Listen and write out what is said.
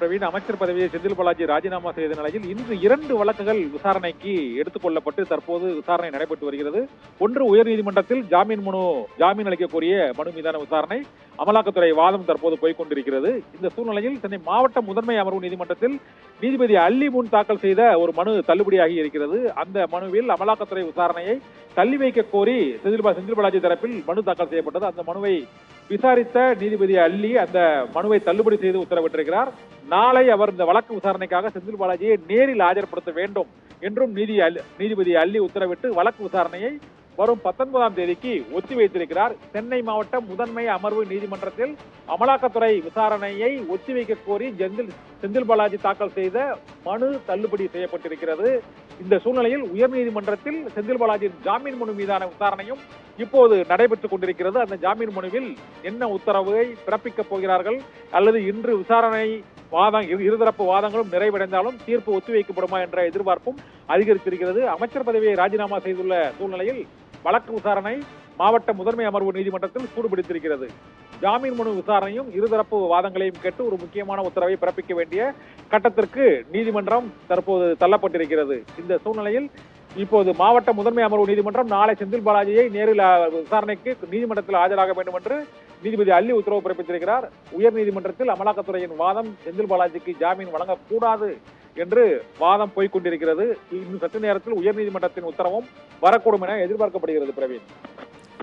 பிரவீன், அமைச்சர் பதவியை செந்தில் பாலாஜி ராஜினாமா செய்த நிலையில் இன்று 2 வழக்குகள் விசாரணைக்கு எடுத்துக் கொள்ளப்பட்டு தற்போது விசாரணை நடைபெற்று வருகிறது. ஒன்று, உயர்நீதிமன்றத்தில் ஜாமீன் அளிக்க கோரிய மனு மீதான விசாரணை. அமலாக்கத்துறை வாதம் தற்போது போய்கொண்டிருக்கிறது. இந்த சூழ்நிலையில் சென்னை மாவட்ட முதன்மை அமர்வு நீதிமன்றத்தில் நீதிபதி அல்லி முன் தாக்கல் செய்த ஒரு மனு தள்ளுபடியாகி இருக்கிறது. அந்த மனுவில் அமலாக்கத்துறை விசாரணையை தள்ளி வைக்க கோரி செந்தில் பாலாஜி தரப்பில் மனு தாக்கல் செய்யப்பட்டது. அந்த மனுவை விசாரித்த நீதிபதி அல்லி அந்த மனுவை தள்ளுபடி செய்து உத்தரவிட்டிருக்கிறார். நாளை அவர் இந்த வழக்கு விசாரணைக்காக செந்தில் பாலாஜியை நேரில் ஆஜர்படுத்த வேண்டும் என்றும் நீதிபதி அல்லி உத்தரவிட்டு வழக்கு விசாரணையை வரும் 19ஆம் தேதிக்கு ஒத்தி வைத்திருக்கிறார். சென்னை மாவட்ட முதன்மை அமர்வு நீதிமன்றத்தில் அமலாக்கத்துறை விசாரணையை ஒத்திவைக்க கோரி செந்தில் பாலாஜி தாக்கல் செய்த மனு தள்ளுபடி செய்யப்பட்டிருக்கிறது. இந்த சூழ்நிலையில் உயர்நீதிமன்றத்தில் செந்தில் பாலாஜியின் ஜாமீன் மனு மீதான விசாரணையும் இப்போது நடைபெற்றுக் கொண்டிருக்கிறது. அந்த ஜாமீன் மனுவில் என்ன உத்தரவை பிறப்பிக்கப் போகிறார்கள் அல்லது இன்று விசாரணை இருதரப்பு வாதங்களும் நிறைவடைந்தாலும் தீர்ப்பு ஒத்திவைக்கப்படுமா என்ற எதிர்பார்ப்பும் அதிகரித்திருக்கிறது. அமைச்சர் பதவியை ராஜினாமா செய்துள்ள சூழ்நிலையில் வழக்கு விசாரணை மாவட்ட முதன்மை அமர்வு நீதிமன்றத்தில் சூடுபிடித்திருக்கிறது. ஜாமீன் மனு விசாரணையும் இருதரப்பு வாதங்களையும் கேட்டு ஒரு முக்கியமான உத்தரவை பிறப்பிக்க வேண்டிய கட்டத்திற்கு நீதிமன்றம் தற்போது தள்ளப்பட்டிருக்கிறது. இந்த சூழ்நிலையில் இப்போது மாவட்ட முதன்மை அமர்வு நீதிமன்றம் நாளை செந்தில் பாலாஜியை நேரில் விசாரணைக்கு நீதிமன்றத்தில் ஆஜராக வேண்டும் என்று நீதிபதி அல்லி உத்தரவு பிறப்பித்திருக்கிறார். உயர் நீதிமன்றத்தில் அமலாக்கத்துறையின் வாதம் செந்தில் பாலாஜிக்கு ஜாமீன் வழங்கக்கூடாது என்று வாதம் போய்கொண்டிருக்கிறது. இன்னும் சற்று நேரத்தில் உயர்நீதிமன்றத்தின் உத்தரவும் வரக்கூடும் என எதிர்பார்க்கப்படுகிறது. பிரவீன்.